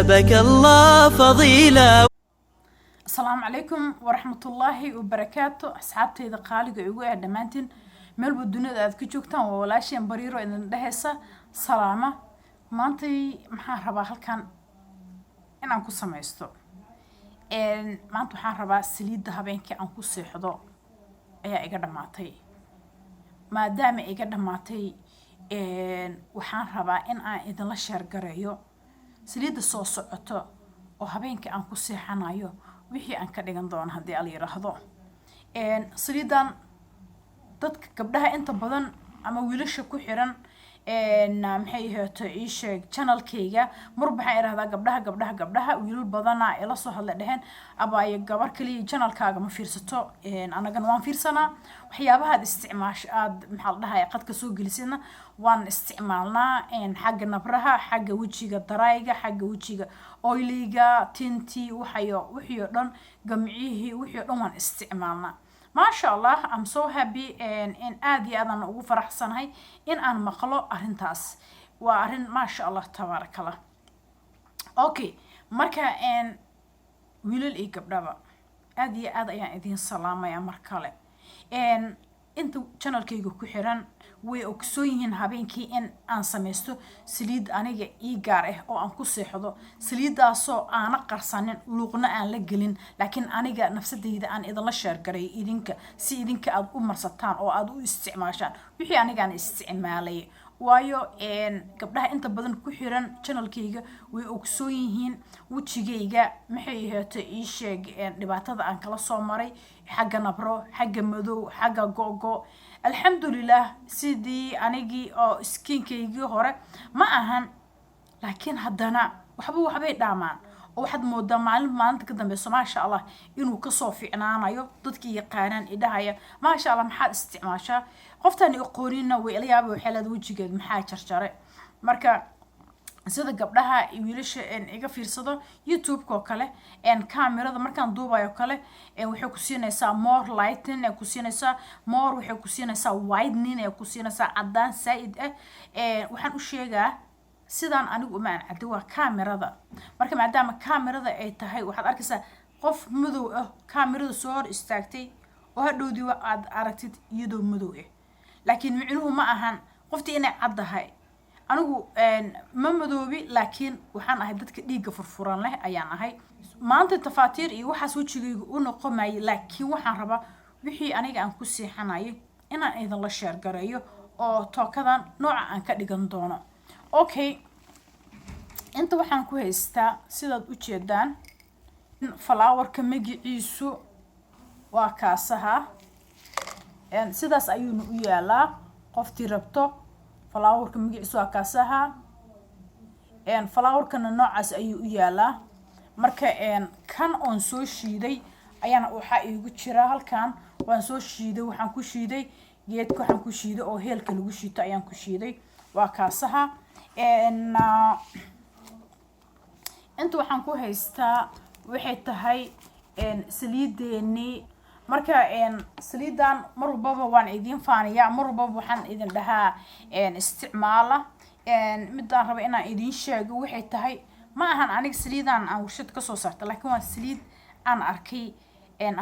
جابك الله فضيلة. السلام عليكم ورحمة الله وبركاته. أصحابتي إذا قالوا يقولوا دمانتين ملبو الدنيا ذات كجوكتان وولاشين بريرو إن دهسة سلامة ما أنتي محاربة هل كان إن أنكو سمعستو إن ما أنتو محاربة سليد هبينك أنكو سيحضو أيا إيقا دماتي ما دام إيقا دماتي إن وحاربة إن إذن لا شارقريو سليد السو سعوتو وهبينك أنكو سيحانايو wixii aan ka dhigan doono haddii al yiraahdo saliidan dadka gabdhaha inta badan ama wiilasha ku xiran maxay ahaato ii sheeg channelkayga marba waxaan iraahdaa gabdhaha wiilal badana ee la soo hadla dhaheen abaaye gabar kaliya channelkaaga ma fiirsato anagana waan fiirsanaa waxyaabaha aad isticmaash aad maxaa la dhahay qadka soo gelisidna waan isticmaalnaa xagga nabraha xagga wajiga darayga xagga wajiga oiliga tinti wixii oo dhan gamcihii wixii oo dhan waan isticmaalnaa ما شاء الله I'm so happy in آدي أنا أقول فرح سنة إن أنا مقلو أرنتاس وأرن ما شاء الله تبارك الله أوكي مركا إن ويلل إيه قبل آدي يعني إذن سلامة يا مركالة إن أنتو channel كيجو كحيران وأكسوين هابينكي إن أنا سميستو سليد أنا إيجاره أو أنكو سيحضو سليد أصو أنا قرصانين لغنا أنا لجلين لكن أنا نفس الديدة أنا إذا لا شرقري إذنك إذنك أدو مرستان أو أدو استعماشان وحي أنا استعمالي waayo gabdhaha inta badan ku xiran channelkayga way ogsoonyihiin wajigayga maxay ahaato ii sheeg dhibaatada aan kala soo maray xagga nabro xagga madow xagga gogo alxamdulillah sidii anigii oo skinkaygi hore ma ahan laakiin haddana waxbay dhaamaan oo waxaad moodaa maalinta ka dambayso maasha allah inuu kasoo fiicnaanayo dadkii yaqaanaan idhahaya maasha allah maxaad isticmaashaa qoftaan aqoonina way la yaabay xeelad wajigeed maxaa jarjare marka sida gabdhaha wiilasha iga fiirsado youtube-ka oo kale kaamirada markaan duubayo kale waxay ku siinaysaa more lighting ku siinaysaa more waxay ku siinaysaa widening ku siinaysaa cadaan saaid waxaan u sheegaa sidaan anigu ma aan caddo waa kaamirada marka maadaama kaamirada ay tahay waxaad arkaysaa qof madow ah kaamirada soo hor istaagtay oo hadhowdii aad aragtid iyadoo madow ah laakiin micnuhu ma ahan qoftii inay caddahay anigu ma madoobi laakiin waxaan ahay dadka dhiigga furfuran leh ayaan ahay maanta tafaatiir iyo waxaas wajigayga u noqomayay laakiin waxaan rabaa wixii aniga aan ku seexanayo inaan idin la sheer gareeyo oo tookadan nooca aan ka dhigan doono okay inta waxaan ku haystaa sidaad u jeedaan flowerka magaciisu waa kaasaha sidaas ayuuna u yaalaa qoftii rabto flowerka magaciisu waa kaasaha flowerkana noocaas ayuu u yaalaa marka kan oon soo shiiday ayaana waxaa iigu jira halkan waan soo shiiday waxaan ku shiiday geedka waxaan ku shiiday oo heelka lagu shiito ayaan ku shiiday waa kaasaha inta waxaan ku haystaa waxay tahay saliideeni marka saliidan mar walbaba waan idin faaniyaa mar walbaba waxaan idin dhahaa isticmaala midaan raba inaan idin sheego waxay tahay ma ahan aniga saliidan aan warshad ka soo saarta laakiin waa saliid aan arkay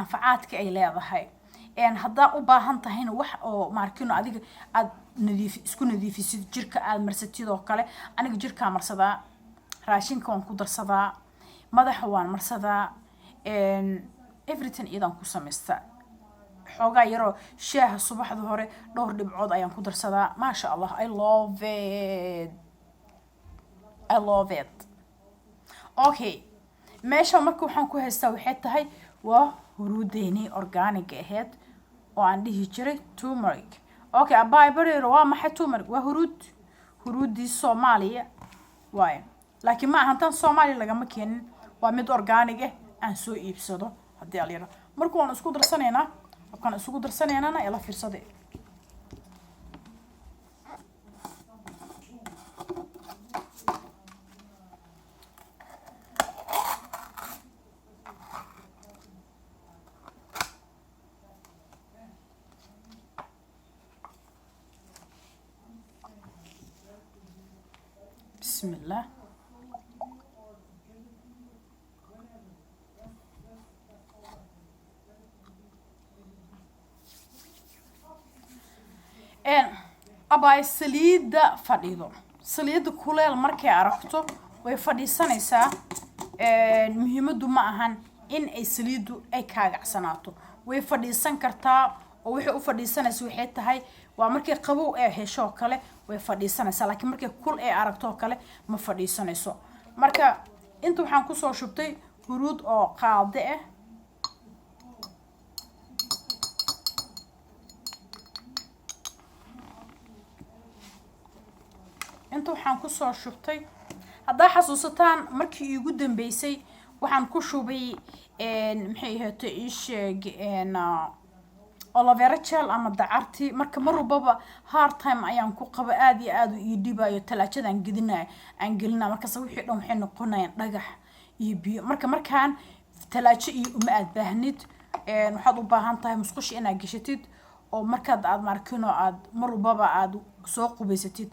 anfacaadka ay leedahay haddaa u baahan tahayna wax oo maarkino adiga aad isku nadiifisid jirka aad marsatid oo kale aniga jirkaa marsadaa raashinka waan ku darsadaa madaxa waan marsadaa everything iyadan ku samaystaa xoogaa yaroo shaaha subaxda hore dhowr dhibcood ayaan ku darsadaa maasha allah I love it okay meesha marka waxaan ku haystaa waxay tahay waa huruudeeni organic aheyd oo aan dhihi jiray turmeric okay abay bareero waa maxay turmeric waa huruudii Soomaaliya waaye laakiin ma ahan tan Soomaaliya lagama keenin waa mid organic ah aan soo iibsado haddii aan yiraahdo marka waan isku darsanaynaa waxaan isugu darsanaynaa ila fiirsaday بسم الله abay saliida fadhido saliida kuleel markay aragto way fadhiisanaysaa muhiimadu ma ahan in ay saliidu ay kaagacsanaato way fadhiisan kartaa oo wixii u fadhiisanaysa waxay tahay waa markay qabow ay hesho kale way fadhiisanaysaa laakiin markay kul ay aragto kale ma fadhiisanayso marka inta waxaan ku soo shubtay huruud oo qaade ah inta waxaan ku soo shubtay hadda xasuusataan markii ugu dambeysay waxaan ku shubay maxay ahayd isheeg aloe vera gel ama dacarti marka marubaba hard time ayaan ku qaba aad iyo aad u dhibayo talaajada aan gelina marka wixii dhan waxay noqonayaan dhagax iyo biyo markaan talaajo iyo uma aad baahnid waxaad u baahan tahay musqush inaad gashatid oo markaad aad markino aad marubaba aad soo qubaysatid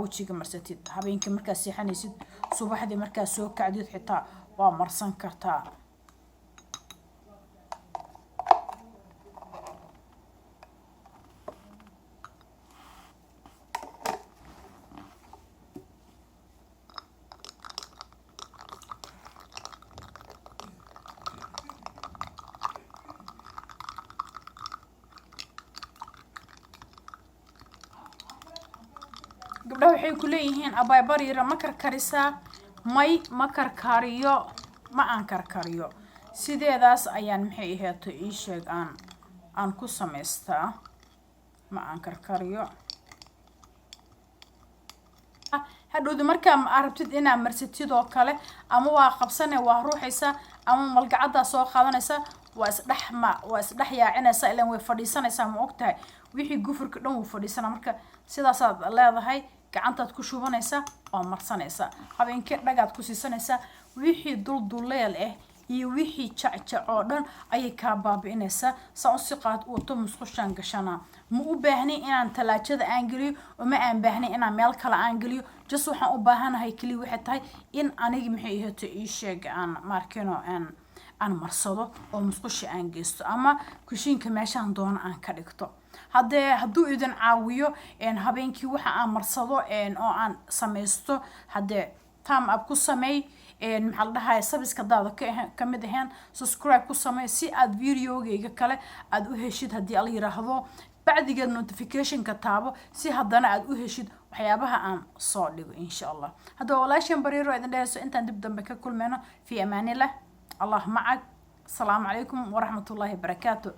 wajiga marsatid habeenkii markaad seexanaysid subaxdii markaad soo kacdid xitaa waa marsan kartaa gabdhaha waxay ku leeyihiin abay bariira ma karkarisaa may ma karkariyo ma aan karkariyo sideedaas ayaan maxay ahayd ii sheeg aan ku samaystaa ma aan karkariyo hadhowdi markaa ma arabtid inaad marsatid oo kale ama waa qabsane waa ruuxaysa ama malgacada soo qaadanaysa waa isdhex yaacinaysa ilaa way fadhiisanaysaa ma ogtahay wixii gufurka dhan wuu fadhiisana marka sidaas aad leedahay gacantaad ku shubanaysa oo marsanaysa habeenkii dhagaad ku siisanaysa wixii dulduleel ah iyo wixii jacjac oo dhan ayay ka baabi'inaysaa saan si qaad wato musqushan gashana ma u baahnin inaan talaajada aan geliyo oo ma aan baahnin inaan meel kale aan geliyo just waxaan u baahanahay kaliya waxay tahay in aniga maxay ahayd ii sheeg aan markino aan marsado oo musqusha aan geysto ama kushiinka meeshaan doono aan ka dhigto hadduu idin caawiyo habeenkii waxa aan marsado oo aan samaysto haddee time up ku sameey maxaa la dhahay sabiska daada ka mid ahayn subscribe ku samee si aad videogayga kale aad u heshid haddii ala yiraahdo bacdigeed notificationka taabo si haddana aad u heshid waxyaabaha aan soo dhigo insha allah haddaba walaashan bariiro idin dhehayso intaan dib dambe ka kulmayno fi amaanillah allah macag asalaamu calaykum waraxmatullaahi barakaatu